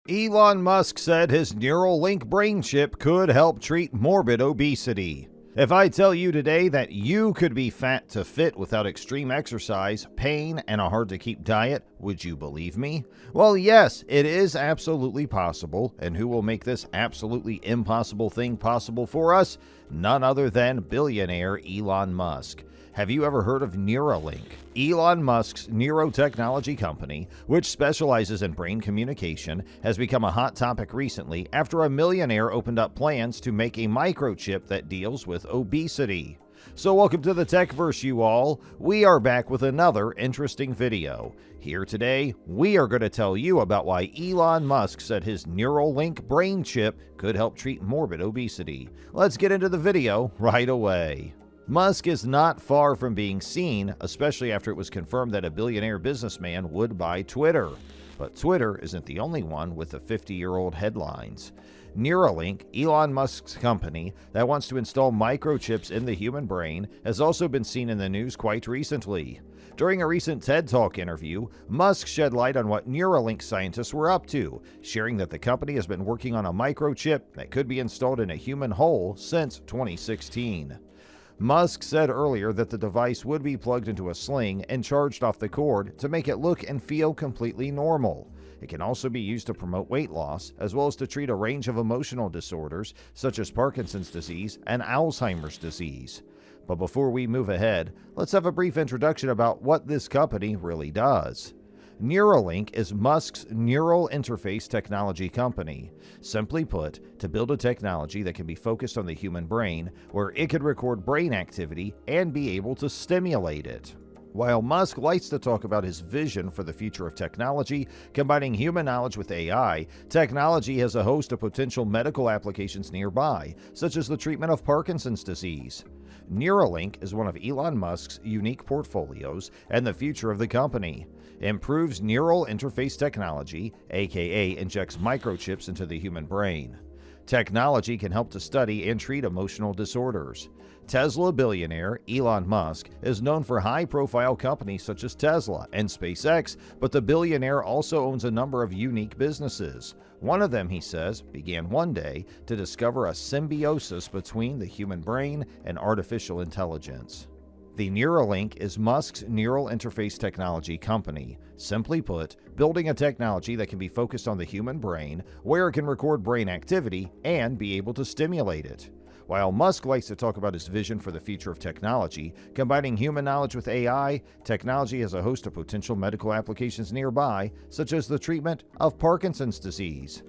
Elon Musk said his Neuralink brain chip could help treat morbid obesity. If I tell you today that you could be fat to fit without extreme exercise, pain, and a hard-to-keep diet, would you believe me? Well, yes, it is absolutely possible, and who will make this absolutely impossible thing possible for us? None other than billionaire Elon Musk. Have you ever heard of Neuralink? Elon Musk's neurotechnology company, which specializes in brain communication, has become a hot topic recently after a millionaire opened up plans to make a microchip that deals with obesity. So welcome to the Techverse, you all. We are back with another interesting video. Here today, we are going to tell you about why Elon Musk said his Neuralink brain chip could help treat morbid obesity. Let's get into the video right away. Musk is not far from being seen, especially after it was confirmed that a billionaire businessman would buy Twitter. But Twitter isn't the only one with the 50-year-old headlines. Neuralink, Elon Musk's company that wants to install microchips in the human brain, has also been seen in the news quite recently. During a recent TED Talk interview, Musk shed light on what Neuralink scientists were up to, sharing that the company has been working on a microchip that could be installed in a human whole since 2016. Musk said earlier that the device would be plugged into a sling and charged off the cord to make it look and feel completely normal. It can also be used to promote weight loss, as well as to treat a range of emotional disorders such as Parkinson's disease and Alzheimer's disease. But before we move ahead, let's have a brief introduction about what this company really does. Neuralink is Musk's neural interface technology company. Simply put, to build a technology that can be focused on the human brain, where it could record brain activity and be able to stimulate it. While Musk likes to talk about his vision for the future of technology, combining human knowledge with AI, technology has a host of potential medical applications nearby, such as the treatment of Parkinson's disease. Neuralink is one of Elon Musk's unique portfolios and the future of the company. Improves neural interface technology, aka injects microchips into the human brain. Technology can help to study and treat emotional disorders. Tesla billionaire Elon Musk is known for high-profile companies such as Tesla and SpaceX, but the billionaire also owns a number of unique businesses. One of them, he says, began one day to discover a symbiosis between the human brain and artificial intelligence. The Neuralink is Musk's neural interface technology company. Simply put, building a technology that can be focused on the human brain, where it can record brain activity and be able to stimulate it. While Musk likes to talk about his vision for the future of technology, combining human knowledge with AI, technology has a host of potential medical applications nearby, such as the treatment of Parkinson's disease.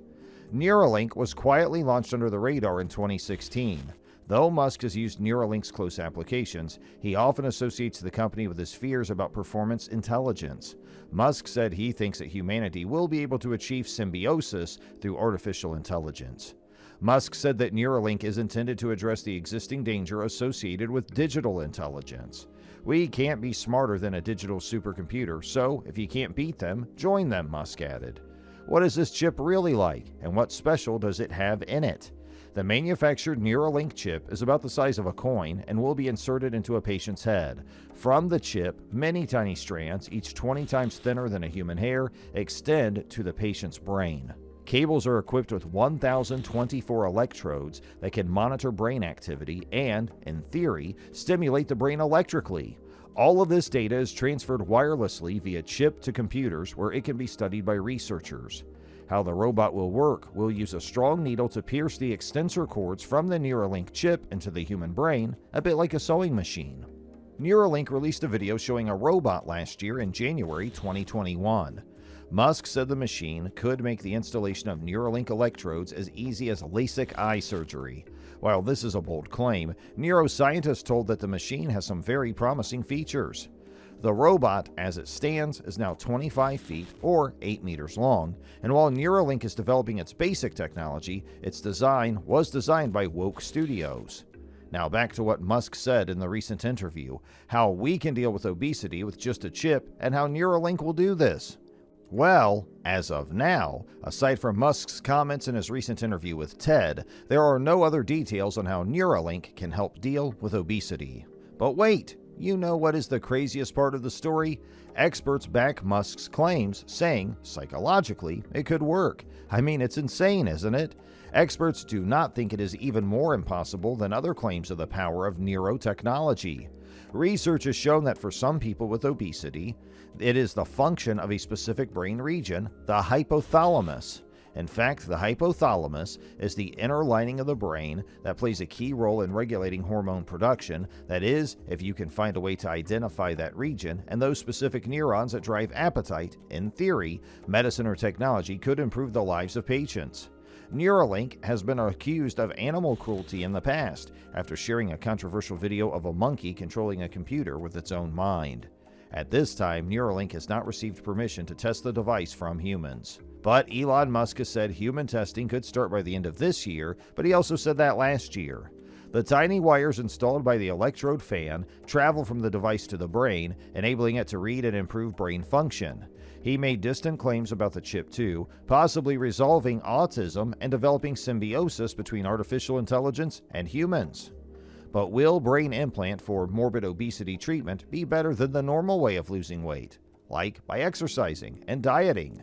Neuralink was quietly launched under the radar in 2016. Though Musk has used Neuralink's close applications, he often associates the company with his fears about performance intelligence. Musk said he thinks that humanity will be able to achieve symbiosis through artificial intelligence. Musk said that Neuralink is intended to address the existing danger associated with digital intelligence. We can't be smarter than a digital supercomputer, so if you can't beat them, join them, Musk added. What is this chip really like, and what special does it have in it? The manufactured Neuralink chip is about the size of a coin and will be inserted into a patient's head. From the chip, many tiny strands, each 20 times thinner than a human hair, extend to the patient's brain. Cables are equipped with 1,024 electrodes that can monitor brain activity and, in theory, stimulate the brain electrically. All of this data is transferred wirelessly via chip to computers where it can be studied by researchers. How the robot will work will use a strong needle to pierce the extensor cords from the Neuralink chip into the human brain, a bit like a sewing machine. Neuralink released a video showing a robot last year in January 2021. Musk said the machine could make the installation of Neuralink electrodes as easy as LASIK eye surgery. While this is a bold claim, neuroscientists told that the machine has some very promising features. The robot, as it stands, is now 25 feet or 8 meters long, and while Neuralink is developing its basic technology, its design was designed by Woke Studios. Now back to what Musk said in the recent interview, how we can deal with obesity with just a chip and how Neuralink will do this. Well, as of now, aside from Musk's comments in his recent interview with TED, there are no other details on how Neuralink can help deal with obesity. But wait! you know what is the craziest part of the story? Experts back Musk's claims, saying, psychologically, it could work. I mean, it's insane, isn't it? Experts do not think it is even more impossible than other claims of the power of neurotechnology. Research has shown that for some people with obesity, it is the function of a specific brain region, the hypothalamus. In fact, the hypothalamus is the inner lining of the brain that plays a key role in regulating hormone production. That is, if you can find a way to identify that region and those specific neurons that drive appetite, in theory, medicine or technology could improve the lives of patients. Neuralink has been accused of animal cruelty in the past after sharing a controversial video of a monkey controlling a computer with its own mind. At this time, Neuralink has not received permission to test the device from humans. But Elon Musk has said human testing could start by the end of this year, but he also said that last year. The tiny wires installed by the electrode fan travel from the device to the brain, enabling it to read and improve brain function. He made distant claims about the chip too, possibly resolving autism and developing symbiosis between artificial intelligence and humans. But will brain implant for morbid obesity treatment be better than the normal way of losing weight, like by exercising and dieting?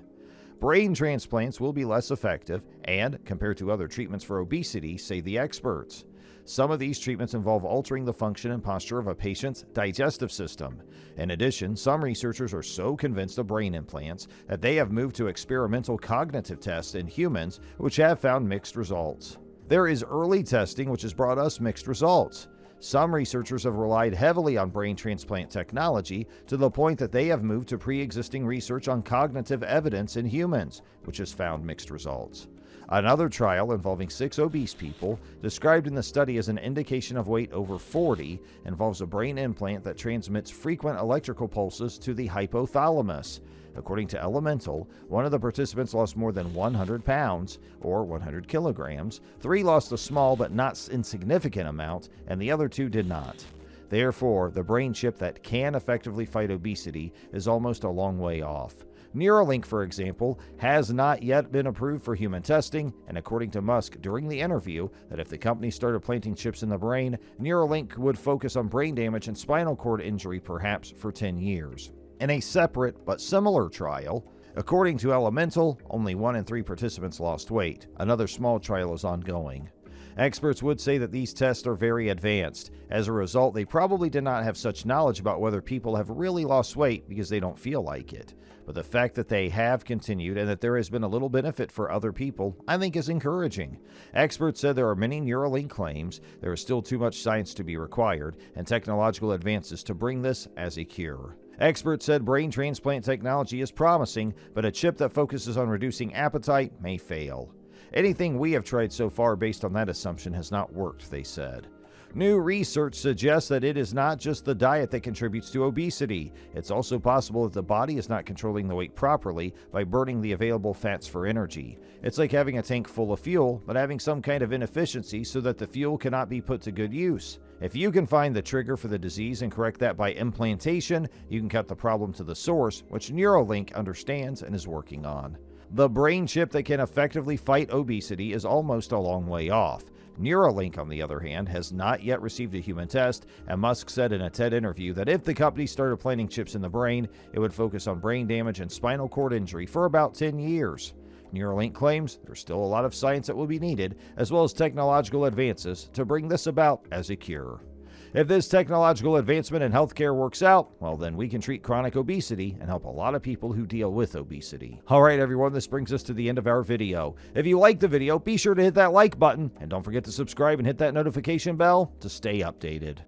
Brain transplants will be less effective and, compared to other treatments for obesity, say the experts. Some of these treatments involve altering the function and posture of a patient's digestive system. In addition, some researchers are so convinced of brain implants that they have moved to experimental cognitive tests in humans, which have found mixed results. There is early testing which has brought us mixed results. Some researchers have relied heavily on brain transplant technology to the point that they have moved to pre-existing research on cognitive evidence in humans, which has found mixed results. Another trial involving 6 obese people, described in the study as an indication of weight over 40, involves a brain implant that transmits frequent electrical pulses to the hypothalamus. According to Elemental, one of the participants lost more than 100 pounds, or 100 kilograms, 3 lost a small but not insignificant amount, and the other 2 did not. Therefore, the brain chip that can effectively fight obesity is almost a long way off. Neuralink, for example, has not yet been approved for human testing, and according to Musk during the interview, that if the company started planting chips in the brain, Neuralink would focus on brain damage and spinal cord injury perhaps for 10 years. In a separate but similar trial, according to Elemental, only 1 in 3 participants lost weight. Another small trial is ongoing. Experts would say that these tests are very advanced. As a result, they probably did not have such knowledge about whether people have really lost weight because they don't feel like it. But the fact that they have continued and that there has been a little benefit for other people, I think is encouraging. Experts said there are many Neuralink claims, there is still too much science to be required, and technological advances to bring this as a cure. Experts said brain transplant technology is promising, but a chip that focuses on reducing appetite may fail. Anything we have tried so far based on that assumption has not worked, they said. New research suggests that it is not just the diet that contributes to obesity. It's also possible that the body is not controlling the weight properly by burning the available fats for energy. It's like having a tank full of fuel, but having some kind of inefficiency so that the fuel cannot be put to good use. If you can find the trigger for the disease and correct that by implantation, you can cut the problem to the source, which Neuralink understands and is working on. The brain chip that can effectively fight obesity is almost a long way off. Neuralink, on the other hand, has not yet received a human test, and Musk said in a TED interview that if the company started planting chips in the brain, it would focus on brain damage and spinal cord injury for about 10 years. Neuralink claims there's still a lot of science that will be needed, as well as technological advances, to bring this about as a cure. If this technological advancement in healthcare works out, well, then we can treat chronic obesity and help a lot of people who deal with obesity. All right, everyone, this brings us to the end of our video. If you liked the video, be sure to hit that like button, and don't forget to subscribe and hit that notification bell to stay updated.